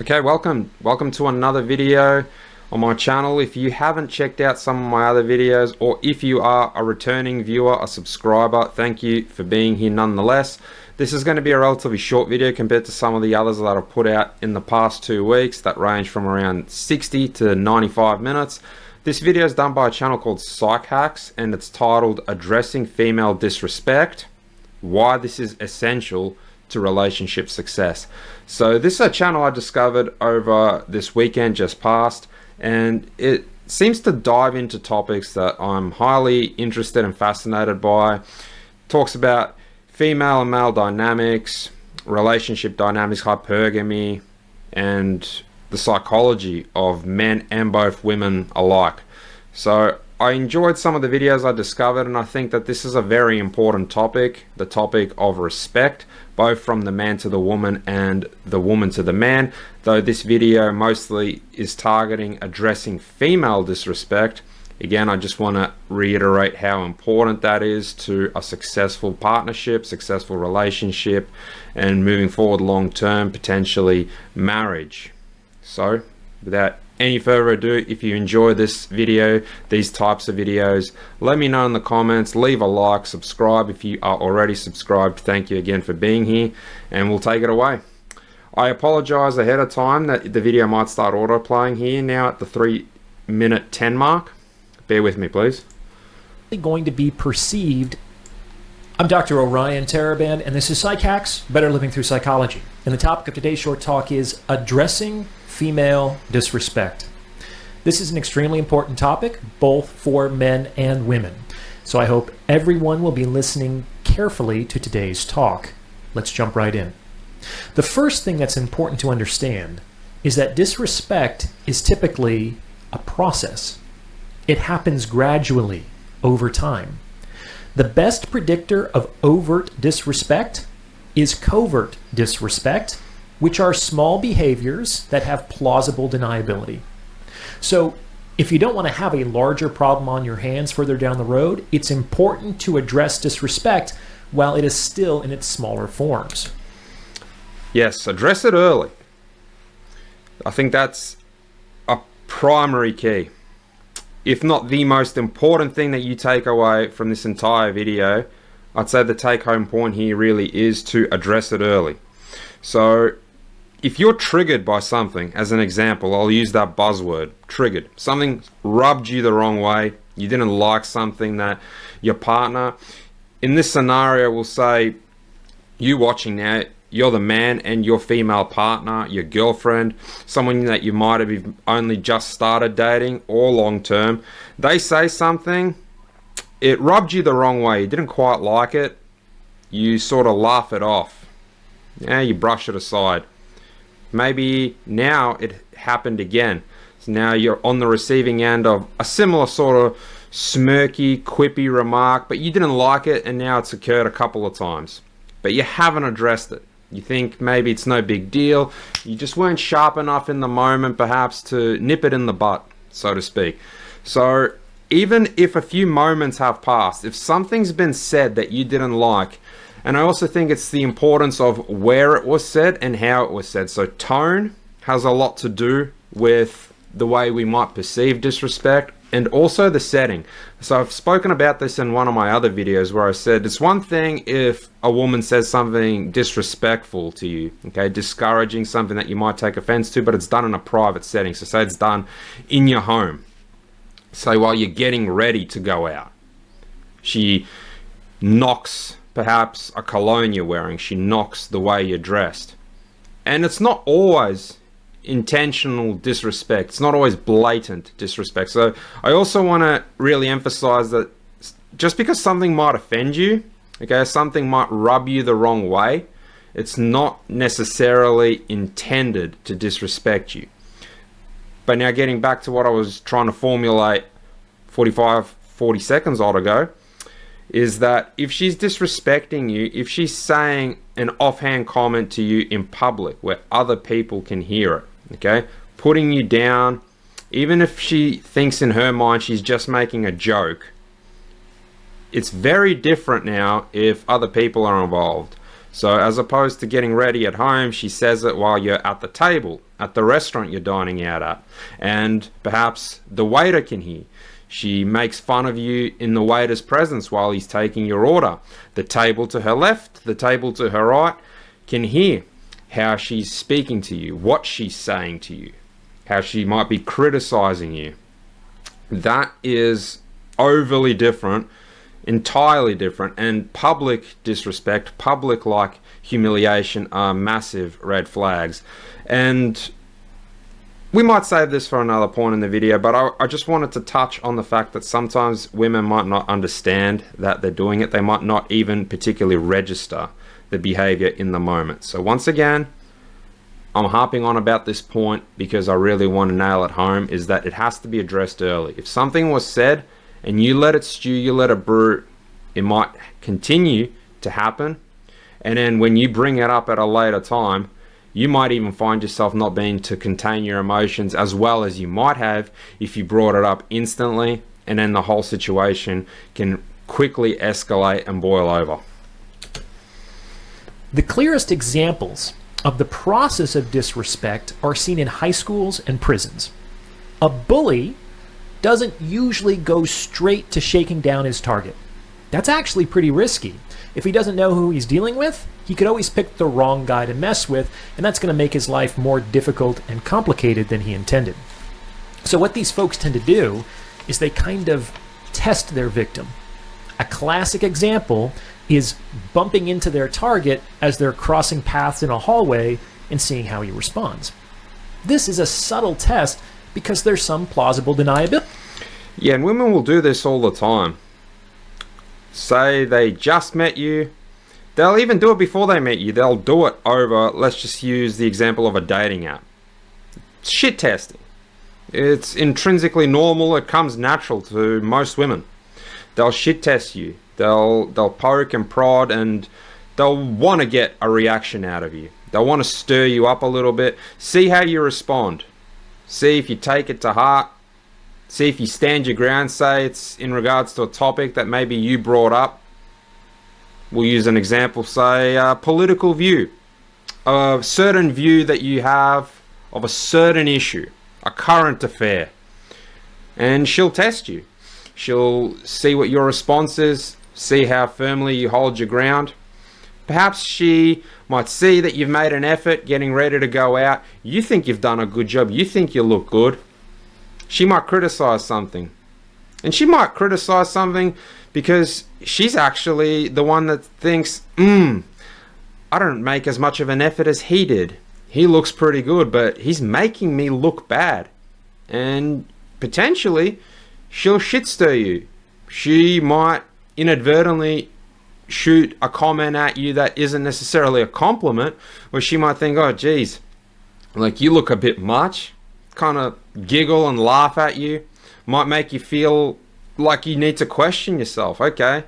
Okay, welcome to another video on my channel. If you haven't checked out some of my other videos, or if you are a returning viewer, a subscriber, thank you for being here nonetheless. This is going to be a relatively short video compared to some of the others that I've put out in the past 2 weeks that range from around 60 to 95 minutes. This video is done by a channel called Psych Hacks, and it's titled Addressing Female Disrespect, Why This is Essential to Relationship Success. So this is a channel I discovered over this weekend just past, and it seems to dive into topics that I'm highly interested and fascinated by. Talks about female and male dynamics, relationship dynamics, hypergamy, and the psychology of men and both women alike. So I enjoyed some of the videos I discovered, and I think that this is a very important topic, the topic of respect, both from the man to the woman and the woman to the man. Though this video mostly is targeting addressing female disrespect, again, I just want to reiterate how important that is to a successful partnership, successful relationship, and moving forward long term, potentially marriage. So without any further ado, if you enjoy this video, these types of videos, let me know in the comments, leave a like, subscribe if you are already subscribed. Thank you again for being here, and we'll take it away. I apologize ahead of time that the video might start auto-playing here now at the 3:10 mark. Bear with me, please. Going to be perceived. I'm Dr. Orion Taraband, and this is Psych Hacks, Better Living Through Psychology. And the topic of today's short talk is addressing female disrespect. This is an extremely important topic, both for men and women. So I hope everyone will be listening carefully to today's talk. Let's jump right in. The first thing that's important to understand is that disrespect is typically a process. It happens gradually over time. The best predictor of overt disrespect is covert disrespect, which are small behaviors that have plausible deniability. So if you don't want to have a larger problem on your hands further down the road, it's important to address disrespect while it is still in its smaller forms. Yes, address it early. I think that's a primary key, if not the most important thing that you take away from this entire video. I'd say the take-home point here really is to address it early. So if you're triggered by something, as an example, I'll use that buzzword, triggered. Something rubbed you the wrong way. You didn't like something that your partner, in this scenario, will say, you watching now, you're the man and your female partner, your girlfriend, someone that you might have only just started dating or long term, they say something, it rubbed you the wrong way, you didn't quite like it, you sort of laugh it off. Yeah, you brush it aside. Maybe now it happened again. So now you're on the receiving end of a similar sort of smirky, quippy remark, but you didn't like it, and now it's occurred a couple of times. But you haven't addressed it. You think maybe it's no big deal. You just weren't sharp enough in the moment, perhaps, to nip it in the butt, so to speak. So even if a few moments have passed, if something's been said that you didn't like, and I also think it's the importance of where it was said and how it was said. So tone has a lot to do with the way we might perceive disrespect, and also the setting. So I've spoken about this in one of my other videos where I said it's one thing if a woman says something disrespectful to you, okay, discouraging, something that you might take offense to, but it's done in a private setting. So say it's done in your home. Say while you're getting ready to go out. She knocks perhaps a cologne you're wearing, she knocks the way you're dressed. And it's not always intentional disrespect, it's not always blatant disrespect. So I also want to really emphasize that just because something might offend you, okay, something might rub you the wrong way, it's not necessarily intended to disrespect you. But now getting back to what I was trying to formulate 40 seconds ago, is that if she's disrespecting you, if she's saying an offhand comment to you in public where other people can hear it, okay, putting you down, even if she thinks in her mind she's just making a joke, it's very different now if other people are involved. So as opposed to getting ready at home, she says it while you're at the table, at the restaurant you're dining out at. And perhaps the waiter can hear. She makes fun of you in the waiter's presence while he's taking your order. The table to her left, the table to her right can hear how she's speaking to you, what she's saying to you, how she might be criticizing you. That is overly different, entirely different, and public disrespect, public like humiliation are massive red flags. And we might save this for another point in the video, but I just wanted to touch on the fact that sometimes women might not understand that they're doing it. They might not even particularly register the behavior in the moment. So once again, I'm harping on about this point because I really want to nail it home, is that it has to be addressed early. If something was said and you let it stew, you let it brew, it might continue to happen. And then when you bring it up at a later time, you might even find yourself not being to contain your emotions as well as you might have if you brought it up instantly, and then the whole situation can quickly escalate and boil over. The clearest examples of the process of disrespect are seen in high schools and prisons. A bully doesn't usually go straight to shaking down his target. That's actually pretty risky. If he doesn't know who he's dealing with, he could always pick the wrong guy to mess with, and that's going to make his life more difficult and complicated than he intended. So what these folks tend to do is they kind of test their victim. A classic example is bumping into their target as they're crossing paths in a hallway and seeing how he responds. This is a subtle test because there's some plausible deniability. Yeah, and women will do this all the time. Say they just met you. They'll even do it before they met you. They'll do it over, let's just use the example of a dating app. Shit testing. It's intrinsically normal. It comes natural to most women. They'll shit test you. They'll poke and prod, and they'll want to get a reaction out of you. They'll want to stir you up a little bit. See how you respond. See if you take it to heart. See if you stand your ground. Say it's in regards to a topic that maybe you brought up. We'll use an example, say a political view. A certain view that you have of a certain issue, a current affair. And she'll test you. She'll see what your response is, see how firmly you hold your ground. Perhaps she might see that you've made an effort getting ready to go out. You think you've done a good job. You think you look good. She might criticize something. And she might criticize something because she's actually the one that thinks, I don't make as much of an effort as he did. He looks pretty good, but he's making me look bad. And potentially, she'll shit stir you. She might inadvertently shoot a comment at you that isn't necessarily a compliment, or she might think, oh geez, like you look a bit much, kind of giggle and laugh at you, might make you feel like you need to question yourself. Okay,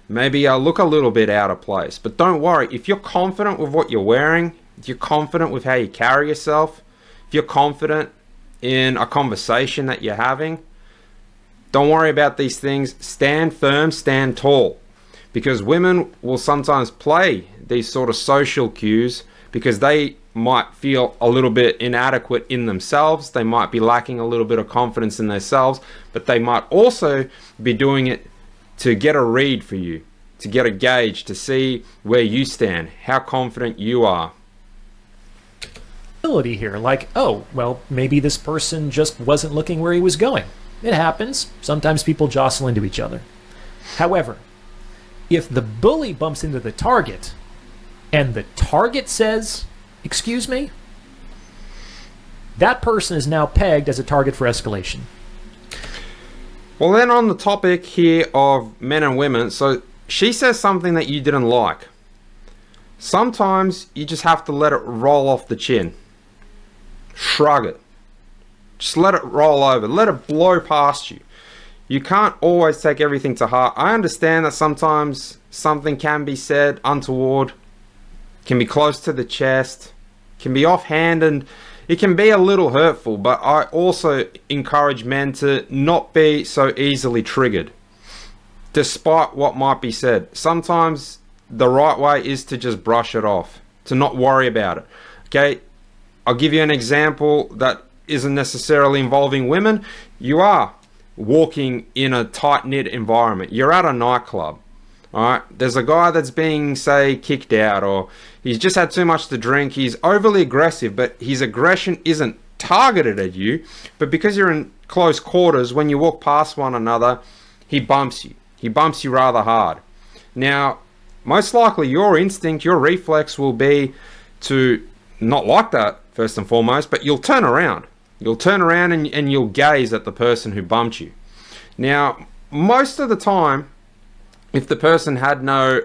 maybe I look a little bit out of place, but don't worry. If you're confident with what you're wearing, if you're confident with how you carry yourself, if you're confident in a conversation that you're having, don't worry about these things. Stand firm, stand tall, because women will sometimes play these sort of social cues because they might feel a little bit inadequate in themselves. They might be lacking a little bit of confidence in themselves, but they might also be doing it to get a read for you, to get a gauge, to see where you stand, how confident you are. Here, like, oh, well, maybe this person just wasn't looking where he was going. It happens. Sometimes people jostle into each other. However, if the bully bumps into the target and the target says, excuse me, that person is now pegged as a target for escalation. Well, then on the topic here of men and women, so she says something that you didn't like. Sometimes you just have to let it roll off the chin. Shrug it. Just let it roll over. Let it blow past you. You can't always take everything to heart. I understand that sometimes something can be said untoward, can be close to the chest, can be offhand, and it can be a little hurtful, but I also encourage men to not be so easily triggered, despite what might be said. Sometimes the right way is to just brush it off, to not worry about it. Okay, I'll give you an example that isn't necessarily involving women. You are walking in a tight-knit environment. You're at a nightclub. Alright, there's a guy that's being, say, kicked out, or he's just had too much to drink. He's overly aggressive, but his aggression isn't targeted at you. But because you're in close quarters, when you walk past one another, he bumps you. He bumps you rather hard. Now, most likely your instinct, your reflex will be to not like that, first and foremost, but you'll turn around. You'll turn around and you'll gaze at the person who bumped you. Now, most of the time, if the person had no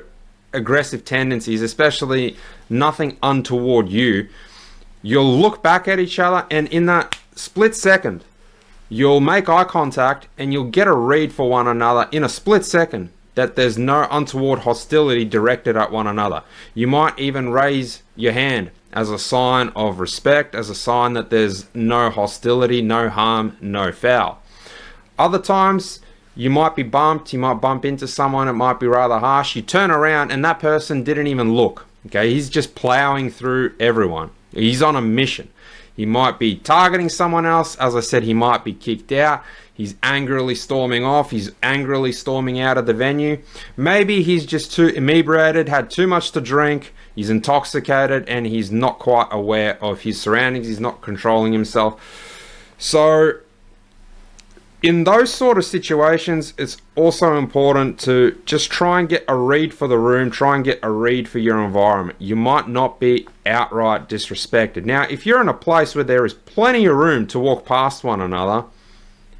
aggressive tendencies, especially nothing untoward you, you'll look back at each other, and in that split second, you'll make eye contact and you'll get a read for one another in a split second that there's no untoward hostility directed at one another. You might even raise your hand as a sign of respect, as a sign that there's no hostility, no harm, no foul. Other times, you might be bumped, you might bump into someone, it might be rather harsh. You turn around and that person didn't even look. Okay, he's just plowing through everyone. He's on a mission. He might be targeting someone else. As I said, he might be kicked out. He's angrily storming off. He's angrily storming out of the venue. Maybe he's just too inebriated, had too much to drink. He's intoxicated and he's not quite aware of his surroundings. He's not controlling himself. So, in those sort of situations, it's also important to just try and get a read for the room, try and get a read for your environment. You might not be outright disrespected. Now, if you're in a place where there is plenty of room to walk past one another,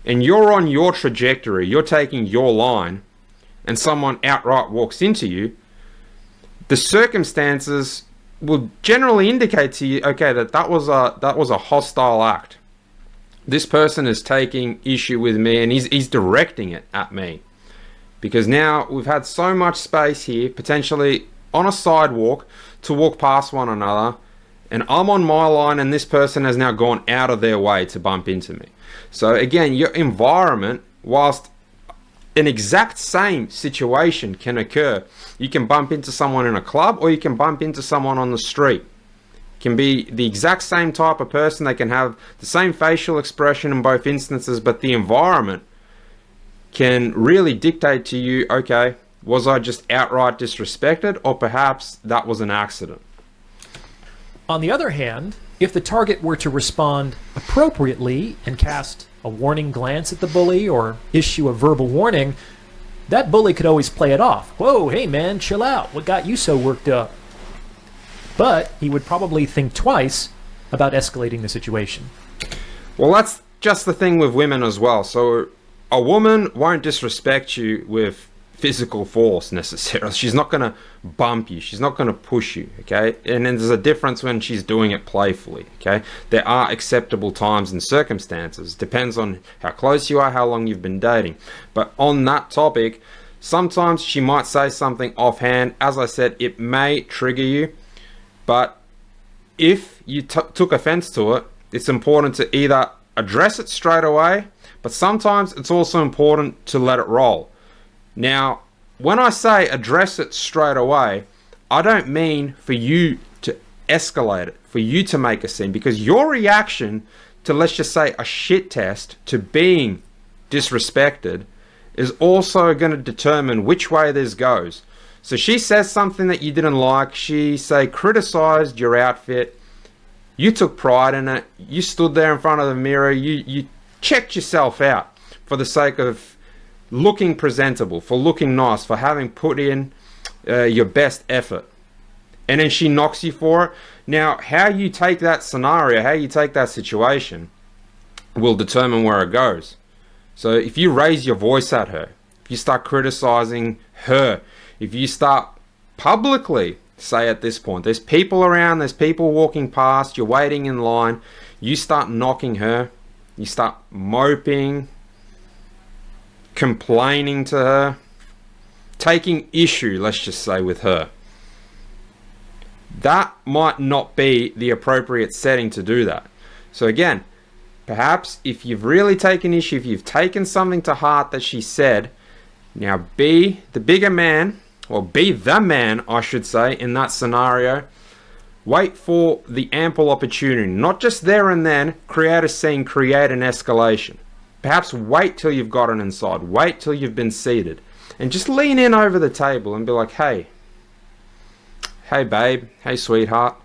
and you're on your trajectory, you're taking your line, and someone outright walks into you, the circumstances will generally indicate to you, okay, that was a hostile act. This person is taking issue with me and he's directing it at me. Because now we've had so much space here, potentially on a sidewalk, to walk past one another, and I'm on my line and this person has now gone out of their way to bump into me. So again, your environment, whilst an exact same situation can occur, you can bump into someone in a club or you can bump into someone on the street. Can be the exact same type of person. They can have the same facial expression in both instances, but the environment can really dictate to you, okay, was I just outright disrespected, or perhaps that was an accident? On the other hand, if the target were to respond appropriately and cast a warning glance at the bully or issue a verbal warning, that bully could always play it off. Whoa, hey man, chill out. What got you so worked up? But he would probably think twice about escalating the situation. Well, that's just the thing with women as well. So a woman won't disrespect you with physical force necessarily. She's not going to bump you. She's not going to push you, okay? And then there's a difference when she's doing it playfully, okay? There are acceptable times and circumstances. Depends on how close you are, how long you've been dating. But on that topic, sometimes she might say something offhand. As I said, it may trigger you. But if you took offense to it, it's important to either address it straight away, but sometimes it's also important to let it roll. Now, when I say address it straight away, I don't mean for you to escalate it, for you to make a scene, because your reaction to, let's just say, a shit test, to being disrespected, is also going to determine which way this goes. So she says something that you didn't like. She, say, criticized your outfit. You took pride in it. You stood there in front of the mirror. You checked yourself out for the sake of looking presentable, for looking nice, for having put in your best effort. And then she knocks you for it. Now, how you take that scenario, how you take that situation, will determine where it goes. So if you raise your voice at her, if you start criticizing her, if you start publicly, say at this point, there's people around, there's people walking past, you're waiting in line, you start knocking her, you start moping, complaining to her, taking issue, let's just say, with her, that might not be the appropriate setting to do that. So again, perhaps if you've really taken issue, if you've taken something to heart that she said, now be the bigger man or be the man, I should say, in that scenario. Wait for the ample opportunity, not just there and then. Create a scene, create an escalation. Perhaps wait till you've gotten inside, wait till you've been seated, and just lean in over the table and be like, hey babe, hey sweetheart,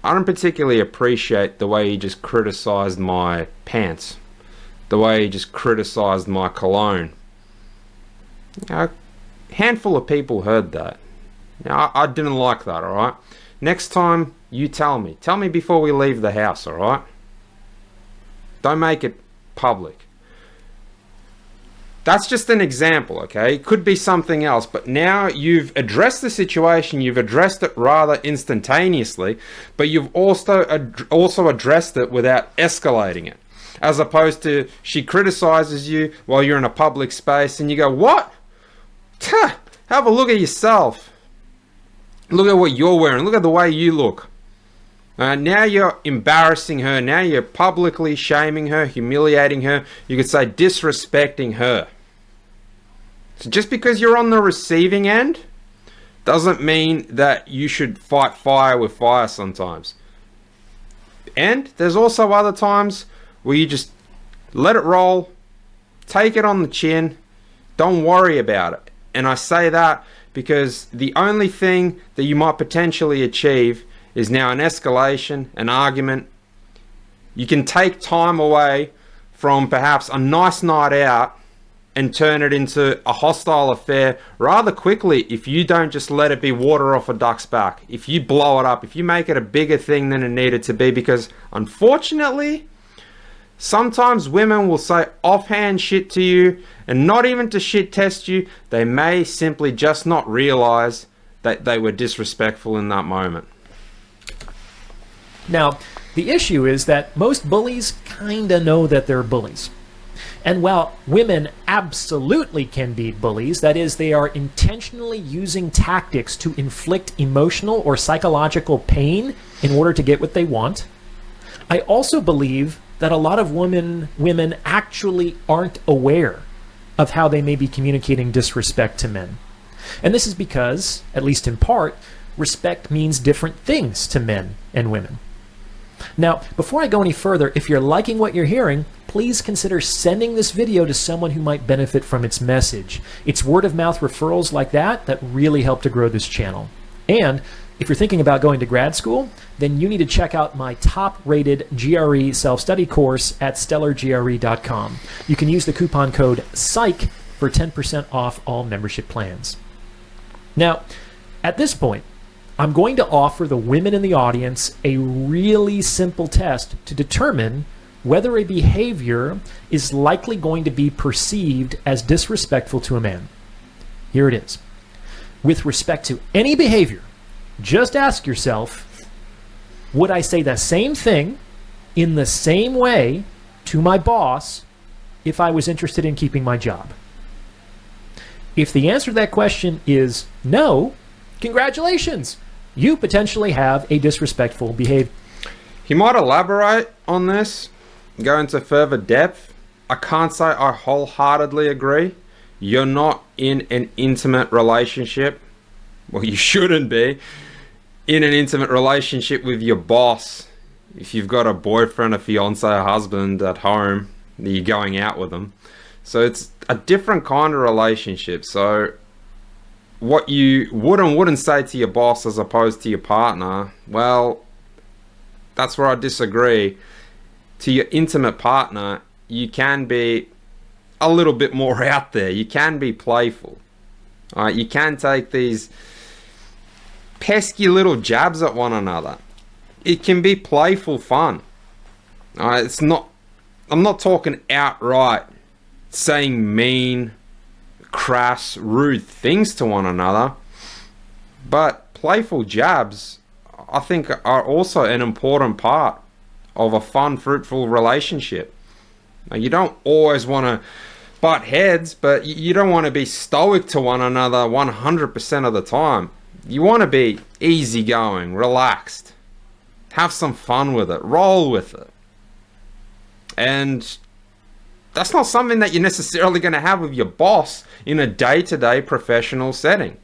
I don't particularly appreciate the way you just criticized my pants, the way you just criticized my cologne. A handful of people heard that. Now, I didn't like that, alright? Next time, you tell me. Tell me before we leave the house, alright? Don't make it public. That's just an example, okay? It could be something else, but now you've addressed the situation, you've addressed it rather instantaneously, but you've also addressed it without escalating it. As opposed to, she criticizes you while you're in a public space and you go, what? Have a look at yourself. Look at what you're wearing. Look at the way you look. Now you're embarrassing her. Now you're publicly shaming her, humiliating her. You could say disrespecting her. So just because you're on the receiving end doesn't mean that you should fight fire with fire sometimes. And there's also other times where you just let it roll, take it on the chin, don't worry about it. And I say that because the only thing that you might potentially achieve is now an escalation, an argument. You can take time away from perhaps a nice night out and turn it into a hostile affair rather quickly if you don't just let it be water off a duck's back. If you blow it up, if you make it a bigger thing than it needed to be, because unfortunately, sometimes women will say offhand shit to you, and not even to shit test you. They may simply just not realize that they were disrespectful in that moment. Now, the issue is that most bullies kinda know that they're bullies. And while women absolutely can be bullies, that is, they are intentionally using tactics to inflict emotional or psychological pain in order to get what they want, I also believe that a lot of women actually aren't aware of how they may be communicating disrespect to men. And this is because, at least in part, respect means different things to men and women. Now, before I go any further, if you're liking what you're hearing, please consider sending this video to someone who might benefit from its message. It's word of mouth referrals like that that really help to grow this channel. And if you're thinking about going to grad school, then you need to check out my top-rated GRE self-study course at stellargre.com. You can use the coupon code PSYCH for 10% off all membership plans. Now, at this point, I'm going to offer the women in the audience a really simple test to determine whether a behavior is likely going to be perceived as disrespectful to a man. Here it is. With respect to any behavior, just ask yourself, would I say the same thing in the same way to my boss if I was interested in keeping my job? If the answer to that question is no, congratulations! You potentially have a disrespectful behavior. He might elaborate on this, go into further depth. I can't say I wholeheartedly agree. You're not in an intimate relationship. Well, you shouldn't be in an intimate relationship with your boss. If you've got a boyfriend, a fiance, a husband at home, you're going out with them. So it's a different kind of relationship. So what you would and wouldn't say to your boss as opposed to your partner, well, that's where I disagree. To your intimate partner, you can be a little bit more out there. You can be playful. You can take these pesky little jabs at one another. It can be playful fun. I'm not talking outright saying mean, crass, rude things to one another, but playful jabs, I think, are also an important part of a fun, fruitful relationship. Now, you don't always want to butt heads, but you don't want to be stoic to one another 100% of the time. You want to be easygoing, relaxed, have some fun with it, roll with it. And That's not something that you're necessarily going to have with your boss in a day-to-day professional setting.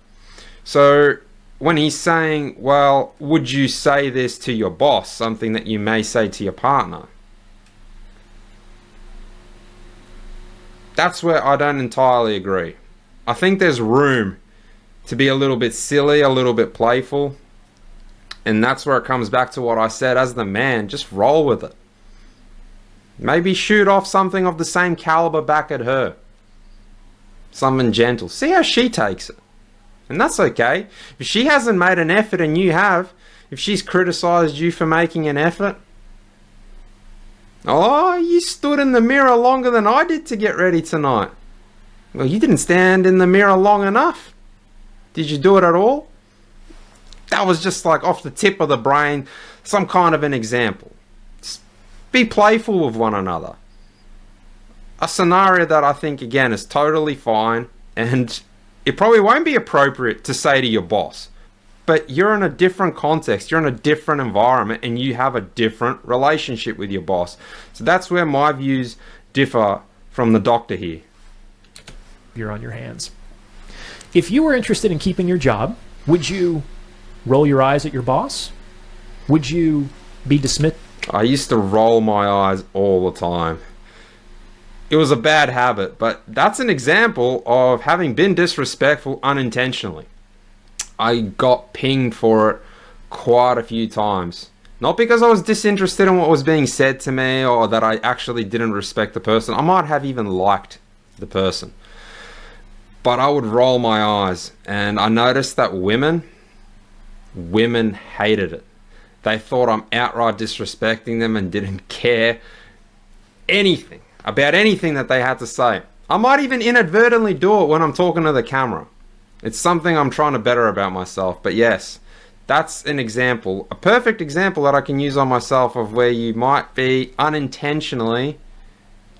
So when he's saying, well, would you say this to your boss, something that you may say to your partner? That's where I don't entirely agree. I think there's room to be a little bit silly, a little bit playful. And that's where it comes back to what I said. As the man, just roll with it. Maybe shoot off something of the same caliber back at her. Something gentle. See how she takes it. And that's okay. If she hasn't made an effort and you have, if she's criticized you for making an effort, oh, you stood in the mirror longer than I did to get ready tonight. Well, you didn't stand in the mirror long enough. Did you do it at all? That was just like off the tip of the brain, some kind of an example. Just be playful with one another. A scenario that I think, again, is totally fine, and it probably won't be appropriate to say to your boss, but you're in a different context, you're in a different environment, and you have a different relationship with your boss. So that's where my views differ from the doctor here. You're on your hands. If you were interested in keeping your job, would you roll your eyes at your boss? Would you be dismissed? I used to roll my eyes all the time. It was a bad habit, but that's an example of having been disrespectful unintentionally. I got pinged for it quite a few times. Not because I was disinterested in what was being said to me or that I actually didn't respect the person. I might have even liked the person. But I would roll my eyes, and I noticed that women hated it. They thought I'm outright disrespecting them and didn't care anything about anything that they had to say. I might even inadvertently do it when I'm talking to the camera. It's something I'm trying to better about myself. But yes, that's an example, a perfect example that I can use on myself of where you might be unintentionally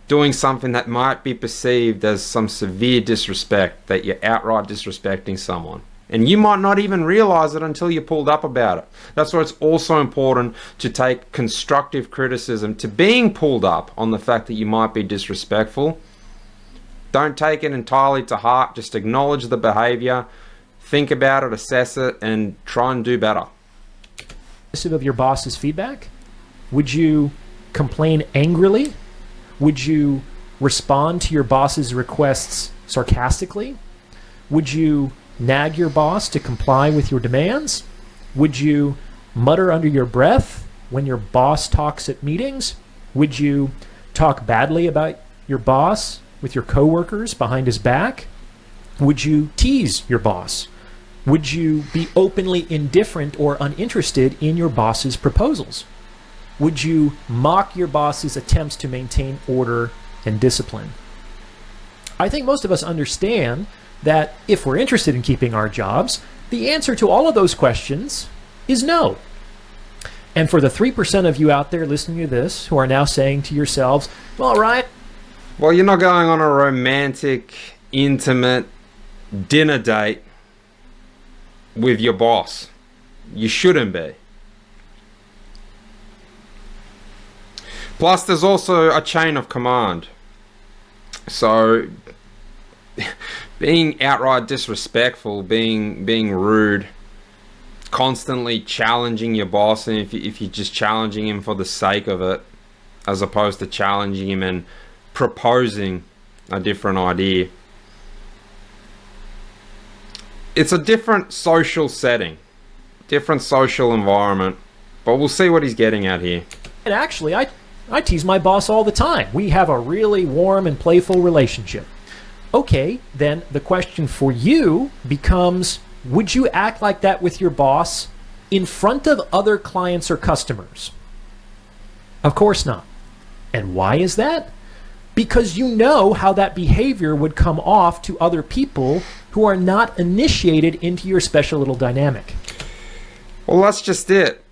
doing something that might be perceived as some severe disrespect, that you're outright disrespecting someone. And you might not even realize it until you're pulled up about it. That's why it's also important to take constructive criticism to being pulled up on the fact that you might be disrespectful. Don't take it entirely to heart. Just acknowledge the behavior, think about it, assess it, and try and do better. Of your boss's feedback? Would you complain angrily? Would you respond to your boss's requests sarcastically? Would you nag your boss to comply with your demands? Would you mutter under your breath when your boss talks at meetings? Would you talk badly about your boss with your coworkers behind his back? Would you tease your boss? Would you be openly indifferent or uninterested in your boss's proposals? Would you mock your boss's attempts to maintain order and discipline? I think most of us understand that if we're interested in keeping our jobs, the answer to all of those questions is no. And for the 3% of you out there listening to this who are now saying to yourselves, well, right. Well, you're not going on a romantic, intimate dinner date with your boss. You shouldn't be. Plus, there's also a chain of command. So, being outright disrespectful, being rude, constantly challenging your boss, and if you're just challenging him for the sake of it, as opposed to challenging him and proposing a different idea. It's a different social setting, different social environment, but we'll see what he's getting at here. And actually, I tease my boss all the time. We have a really warm and playful relationship. Okay, then the question for you becomes, would you act like that with your boss in front of other clients or customers? Of course not. And why is that? Because you know how that behavior would come off to other people who are not initiated into your special little dynamic. Well, that's just it.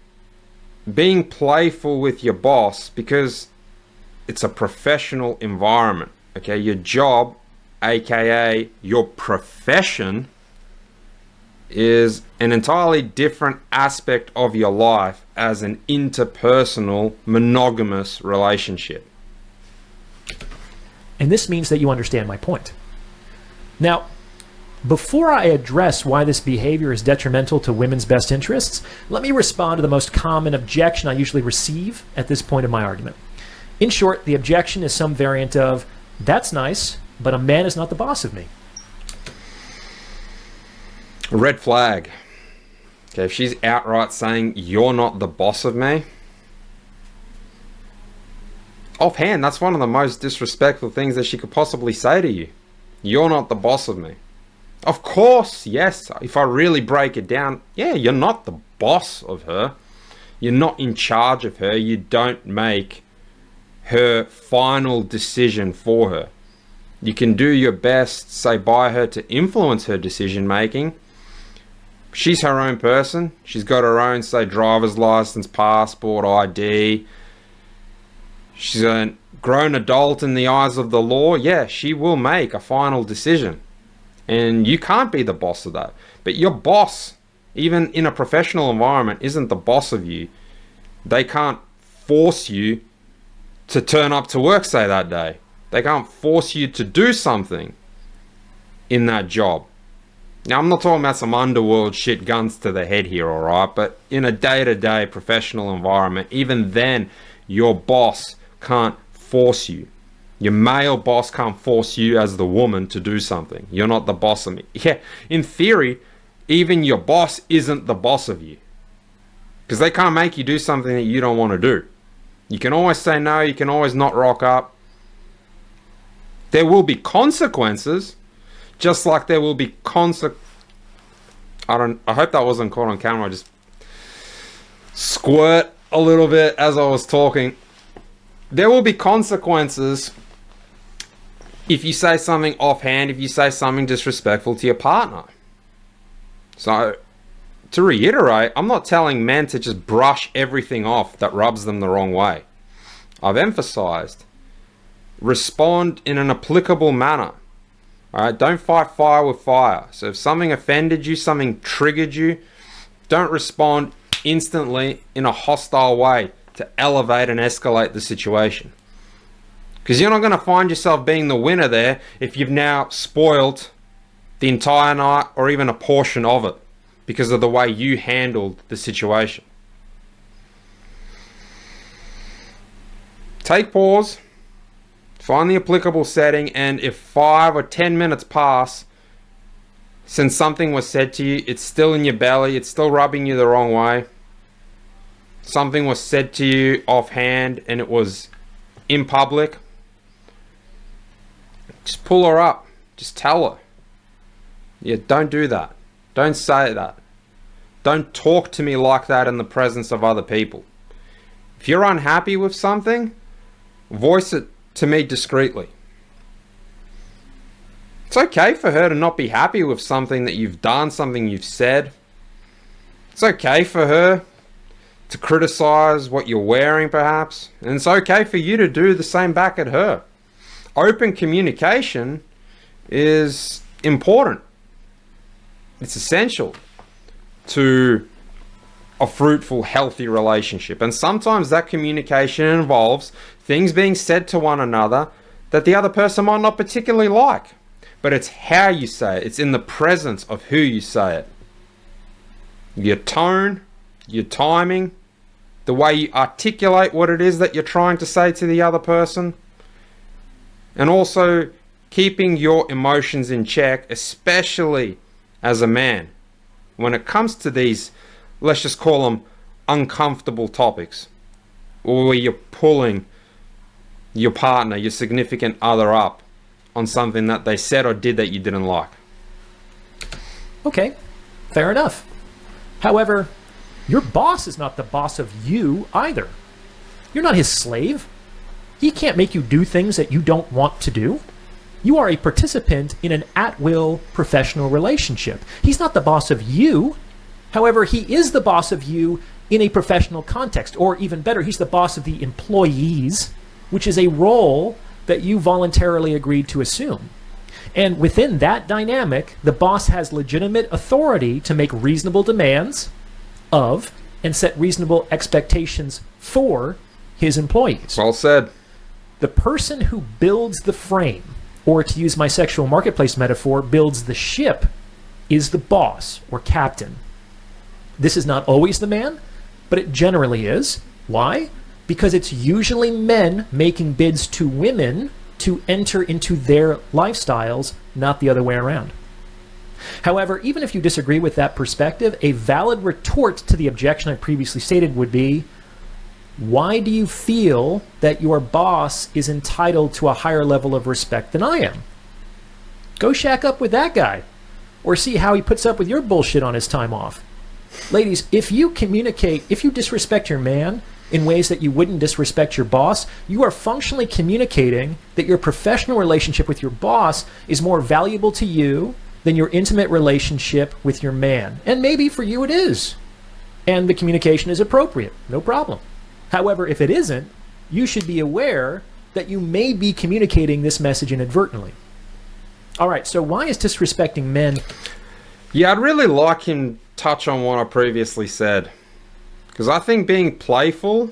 Being playful with your boss, because it's a professional environment. Okay, your job, aka your profession, is an entirely different aspect of your life as an interpersonal monogamous relationship. And this means that you understand my point. Now, before I address why this behavior is detrimental to women's best interests, let me respond to the most common objection I usually receive at this point of my argument. In short, the objection is some variant of, that's nice, but a man is not the boss of me. Red flag. Okay, if she's outright saying, you're not the boss of me, offhand, that's one of the most disrespectful things that she could possibly say to you. You're not the boss of me. Of course, yes, if I really break it down, yeah, you're not the boss of her. You're not in charge of her. You don't make her final decision for her. You can do your best, say, by her to influence her decision making. She's her own person. She's got her own, say, driver's license, passport, ID. She's a grown adult in the eyes of the law. Yeah, she will make a final decision. And you can't be the boss of that. But your boss, even in a professional environment, isn't the boss of you. They can't force you to turn up to work, say, that day. They can't force you to do something in that job. Now, I'm not talking about some underworld shit, guns to the head here, alright? But in a day-to-day professional environment, even then, your boss can't force you. Your male boss can't force you as the woman to do something. You're not the boss of me. Yeah, in theory, even your boss isn't the boss of you. Because they can't make you do something that you don't want to do. You can always say no, you can always not rock up. There will be consequences, just like there will be I hope that wasn't caught on camera. I just squirt a little bit as I was talking. There will be consequences if you say something offhand, if you say something disrespectful to your partner. So, to reiterate, I'm not telling men to just brush everything off that rubs them the wrong way. I've emphasized, respond in an applicable manner. Alright, don't fight fire with fire. So if something offended you, something triggered you, don't respond instantly in a hostile way to elevate and escalate the situation. Because you're not going to find yourself being the winner there if you've now spoiled the entire night or even a portion of it because of the way you handled the situation. Take pause, find the applicable setting, and if 5 or 10 minutes pass since something was said to you, it's still in your belly, it's still rubbing you the wrong way, something was said to you offhand and it was in public, just pull her up. Just tell her. Yeah, don't do that. Don't say that. Don't talk to me like that in the presence of other people. If you're unhappy with something, voice it to me discreetly. It's okay for her to not be happy with something that you've done, something you've said. It's okay for her to criticize what you're wearing, perhaps. And it's okay for you to do the same back at her. Open communication is important. It's essential to a fruitful, healthy relationship. And sometimes that communication involves things being said to one another that the other person might not particularly like. But it's how you say it. It's in the presence of who you say it. Your tone, your timing, the way you articulate what it is that you're trying to say to the other person. And also keeping your emotions in check, especially as a man. When it comes to these, let's just call them uncomfortable topics, or where you're pulling your partner, your significant other up on something that they said or did that you didn't like. Okay, fair enough. However, your boss is not the boss of you either. You're not his slave. He can't make you do things that you don't want to do. You are a participant in an at-will professional relationship. He's not the boss of you. However, he is the boss of you in a professional context, or even better, he's the boss of the employees, which is a role that you voluntarily agreed to assume. And within that dynamic, the boss has legitimate authority to make reasonable demands of and set reasonable expectations for his employees. Well said. The person who builds the frame, or to use my sexual marketplace metaphor, builds the ship, is the boss or captain. This is not always the man, but it generally is. Why? Because it's usually men making bids to women to enter into their lifestyles, not the other way around. However, even if you disagree with that perspective, a valid retort to the objection I previously stated would be, why do you feel that your boss is entitled to a higher level of respect than I am? Go shack up with that guy, or see how he puts up with your bullshit on his time off. Ladies, if you disrespect your man in ways that you wouldn't disrespect your boss, you are functionally communicating that your professional relationship with your boss is more valuable to you than your intimate relationship with your man. And maybe for you it is. And the communication is appropriate, no problem. However, if it isn't, you should be aware that you may be communicating this message inadvertently. All right, so why is disrespecting men? Yeah, I'd really like him to touch on what I previously said. Because I think being playful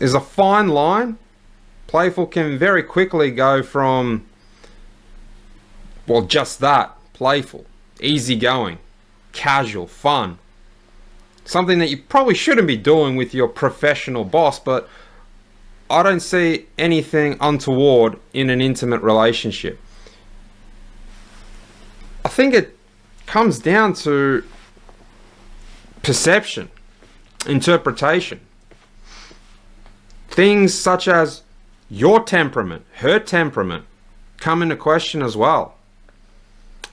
is a fine line. Playful can very quickly go from, well, just that, playful, easygoing, casual, fun. Something that you probably shouldn't be doing with your professional boss, but I don't see anything untoward in an intimate relationship. I think it comes down to perception, interpretation. Things such as your temperament, her temperament, come into question as well.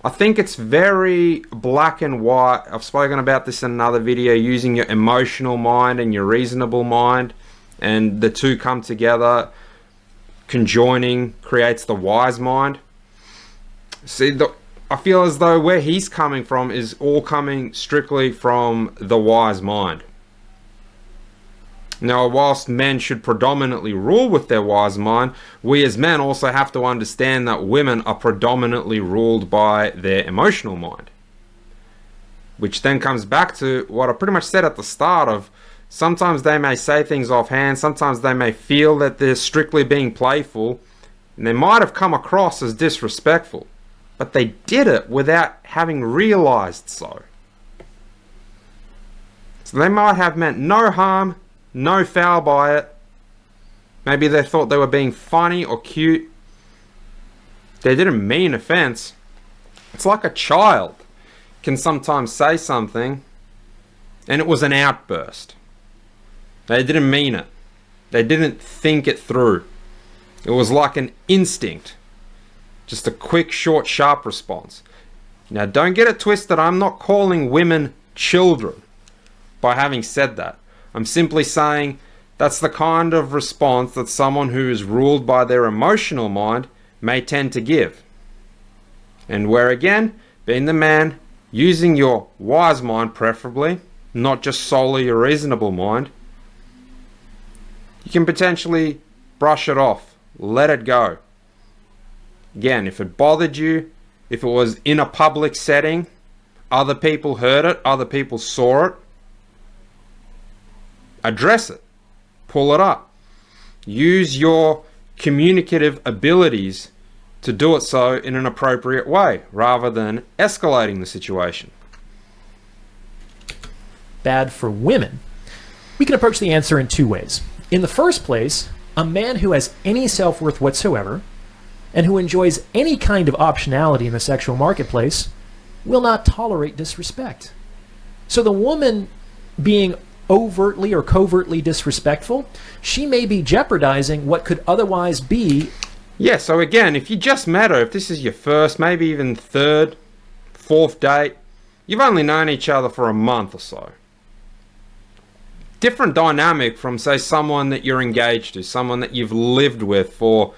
I think it's very black and white. I've spoken about this in another video, using your emotional mind and your reasonable mind, and the two come together, conjoining creates the wise mind. See, I feel as though where he's coming from is all coming strictly from the wise mind. Now, whilst men should predominantly rule with their wise mind, we as men also have to understand that women are predominantly ruled by their emotional mind. Which then comes back to what I pretty much said at the start of, sometimes they may say things offhand, sometimes they may feel that they're strictly being playful, and they might have come across as disrespectful, but they did it without having realized so. So they might have meant no harm, no foul by it. Maybe they thought they were being funny or cute. They didn't mean offense. It's like a child can sometimes say something and it was an outburst. They didn't mean it. They didn't think it through. It was like an instinct. Just a quick, short, sharp response. Now, don't get it twisted. I'm not calling women children by having said that. I'm simply saying that's the kind of response that someone who is ruled by their emotional mind may tend to give. And where again, being the man, using your wise mind preferably, not just solely your reasonable mind, you can potentially brush it off, let it go. Again, if it bothered you, if it was in a public setting, other people heard it, other people saw it, address it, pull it up. Use your communicative abilities to do it so in an appropriate way, rather than escalating the situation. Bad for women? We can approach the answer in two ways. In the first place, a man who has any self-worth whatsoever and who enjoys any kind of optionality in the sexual marketplace will not tolerate disrespect. So the woman being overtly or covertly disrespectful, she may be jeopardizing what could otherwise be. Yeah, so again, if you just met her, if this is your first, maybe even third, fourth date, you've only known each other for a month or so. Different dynamic from, say, someone that you're engaged to, someone that you've lived with for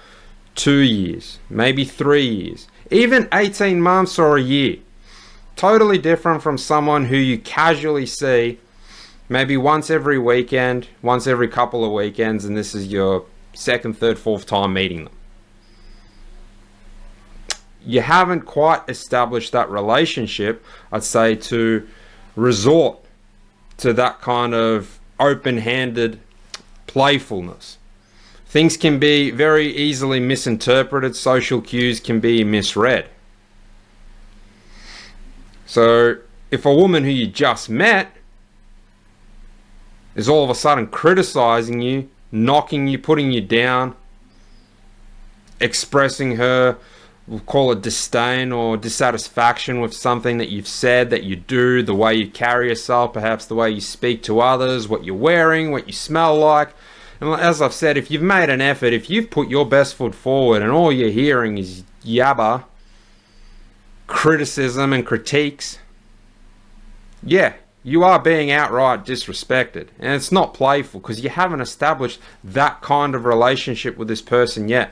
2 years, maybe 3 years, even 18 months or a year. Totally different from someone who you casually see maybe once every weekend, once every couple of weekends, and this is your second, third, fourth time meeting them. You haven't quite established that relationship, I'd say, to resort to that kind of open-handed playfulness. things can be very easily misinterpreted. Social cues can be misread. So if a woman who you just met is all of a sudden criticizing you, knocking you, putting you down, expressing her, we'll call it disdain or dissatisfaction with something that you've said, that you do, the way you carry yourself, perhaps the way you speak to others, what you're wearing, what you smell like. And as I've said, if you've made an effort, if you've put your best foot forward and all you're hearing is yabba, criticism and critiques, yeah, you are being outright disrespected. And it's not playful because you haven't established that kind of relationship with this person yet.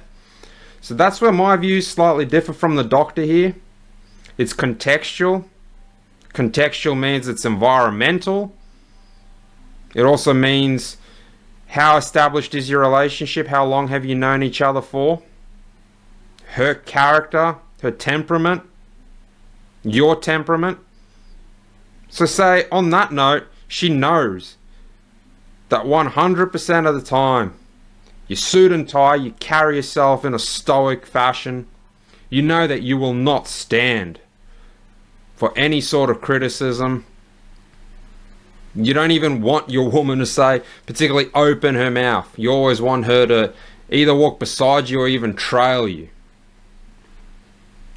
So that's where my views slightly differ from the doctor here. It's contextual. Contextual means it's environmental. It also means how established is your relationship? How long have you known each other for? Her character, her temperament, your temperament. So say on that note, she knows that 100% of the time, you suit and tie, you carry yourself in a stoic fashion. You know that you will not stand for any sort of criticism. You don't even want your woman to say, particularly open her mouth. You always want her to either walk beside you or even trail you.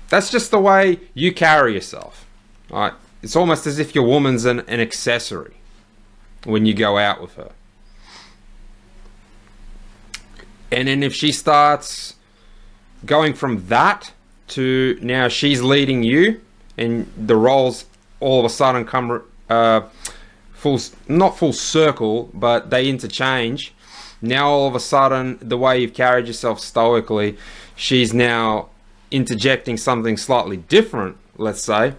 That's just the way you carry yourself. All right? It's almost as if your woman's an accessory when you go out with her. And then if she starts going from that to now she's leading you and the roles all of a sudden come not full circle, but they interchange. Now all of a sudden the way you've carried yourself stoically, she's now interjecting something slightly different, let's say.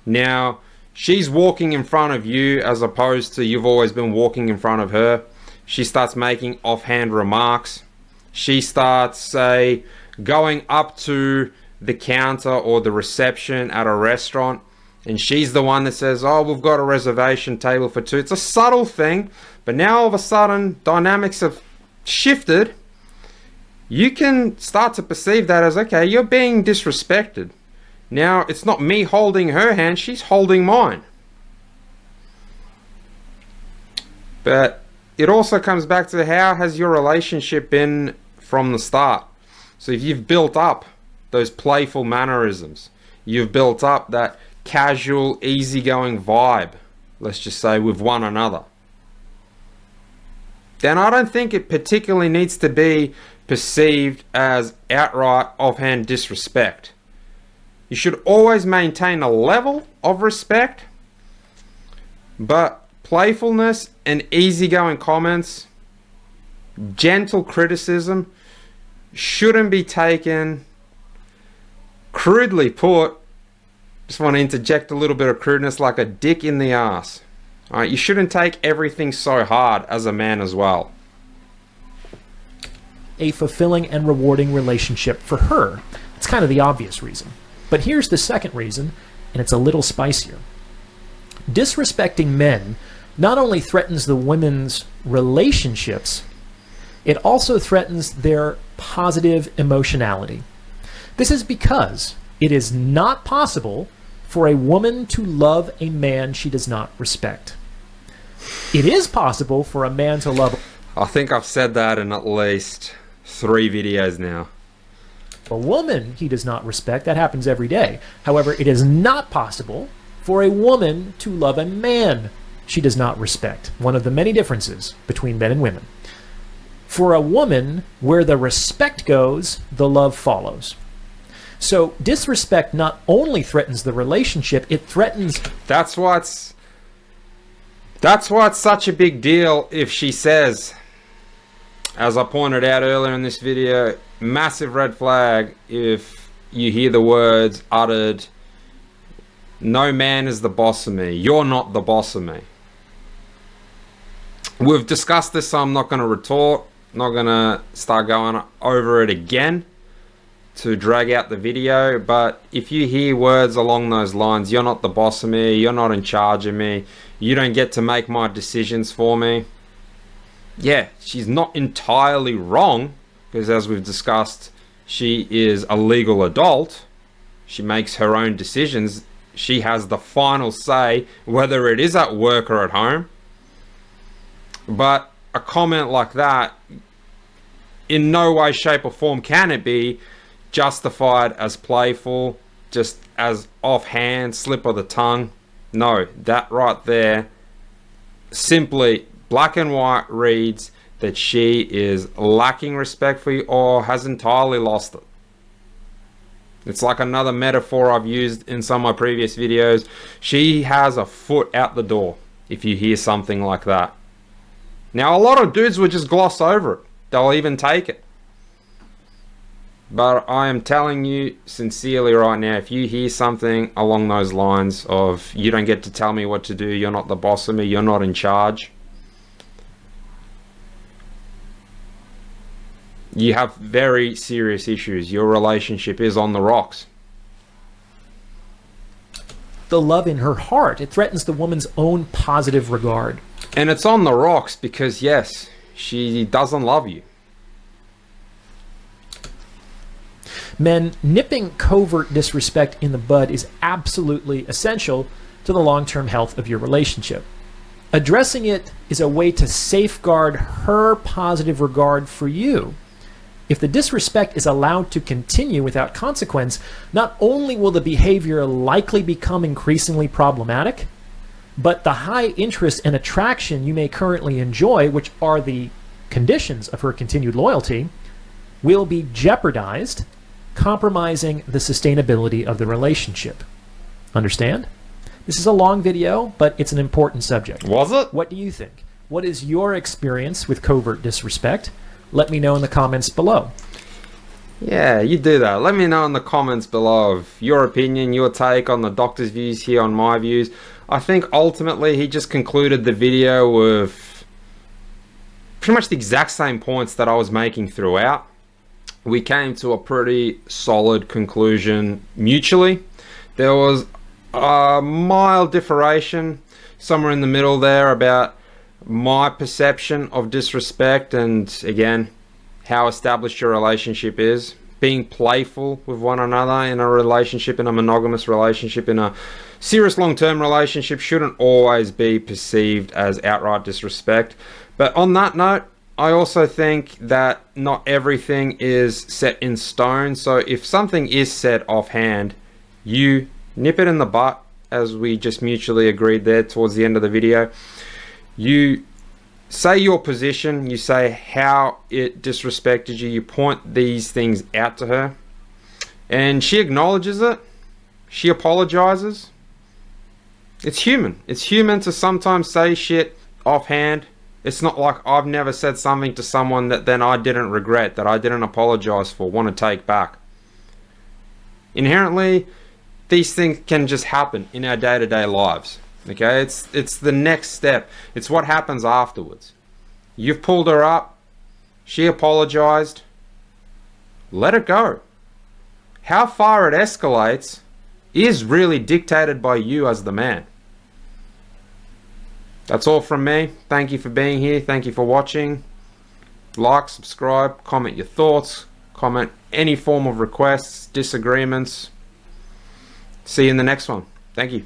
Now she's walking in front of you as opposed to you've always been walking in front of her. She starts making offhand remarks. She starts, say, going up to the counter or the reception at a restaurant, and she's the one that says, oh, we've got a reservation table for two. It's a subtle thing, but now all of a sudden dynamics have shifted. You can start to perceive that as, okay, you're being disrespected. Now it's not me holding her hand, she's holding mine. But it also comes back to how has your relationship been from the start. So if you've built up those playful mannerisms, you've built up that casual, easygoing vibe, let's just say, with one another, then I don't think it particularly needs to be perceived as outright offhand disrespect. You should always maintain a level of respect, but playfulness and easygoing comments, gentle criticism shouldn't be taken, crudely put, just want to interject a little bit of crudeness, like a dick in the ass. All right, you shouldn't take everything so hard as a man as well. A fulfilling and rewarding relationship for her. It's kind of the obvious reason. But here's the second reason, and it's a little spicier. Disrespecting men not only threatens the women's relationships, it also threatens their positive emotionality. This is because it is not possible for a woman to love a man she does not respect. It is possible for a man to love... I think I've said that in at least 3 videos now. A woman he does not respect. That happens every day. However, it is not possible for a woman to love a man she does not respect. One of the many differences between men and women. For a woman, where the respect goes, the love follows. So disrespect not only threatens the relationship, it threatens... That's why it's such a big deal if she says, as I pointed out earlier in this video, massive red flag if you hear the words uttered, no man is the boss of me, you're not the boss of me. We've discussed this, so I'm not going to retort, not going to start going over it again to drag out the video. But if you hear words along those lines, you're not the boss of me, you're not in charge of me, you don't get to make my decisions for me, yeah, she's not entirely wrong, because as we've discussed, she is a legal adult. She makes her own decisions. She has the final say whether it is at work or at home. But a comment like that, in no way, shape or form can it be justified as playful, just as offhand, slip of the tongue. No, that right there simply black and white reads that she is lacking respect for you or has entirely lost it. It's like another metaphor I've used in some of my previous videos. She has a foot out the door if you hear something like that. Now, a lot of dudes would just gloss over it. They'll even take it. But I am telling you sincerely right now, if you hear something along those lines of, you don't get to tell me what to do, you're not the boss of me, you're not in charge, you have very serious issues. Your relationship is on the rocks. The love in her heart, it threatens the woman's own positive regard. And it's on the rocks because, yes, she doesn't love you. Men, nipping covert disrespect in the bud is absolutely essential to the long-term health of your relationship. Addressing it is a way to safeguard her positive regard for you. If the disrespect is allowed to continue without consequence, not only will the behavior likely become increasingly problematic, but the high interest and attraction you may currently enjoy, which are the conditions of her continued loyalty, will be jeopardized, compromising the sustainability of the relationship. Understand? This is a long video, but it's an important subject. Was it? What do you think? What is your experience with covert disrespect? Let me know in the comments below. Yeah, you do that. Let me know in the comments below of your opinion, your take on the doctor's views here on my views. I think ultimately he just concluded the video with pretty much the exact same points that I was making throughout. We came to a pretty solid conclusion mutually. There was a mild differentiation somewhere in the middle there about my perception of disrespect and, again, how established your relationship is. Being playful with one another in a relationship, in a monogamous relationship, in a serious long-term relationship shouldn't always be perceived as outright disrespect. But on that note, I also think that not everything is set in stone. So if something is said offhand, you nip it in the butt, as we just mutually agreed there towards the end of the video. You say your position, you say how it disrespected you, you point these things out to her, and she acknowledges it, she apologizes. It's human. It's human to sometimes say shit offhand. It's not like I've never said something to someone that then I didn't regret, that I didn't apologize for, want to take back. Inherently, these things can just happen in our day-to-day lives. Okay, it's the next step. It's what happens afterwards. You've pulled her up. She apologized. Let it go. How far it escalates is really dictated by you as the man. That's all from me. Thank you for being here. Thank you for watching. Like, subscribe, comment your thoughts, comment any form of requests, disagreements. See you in the next one. Thank you.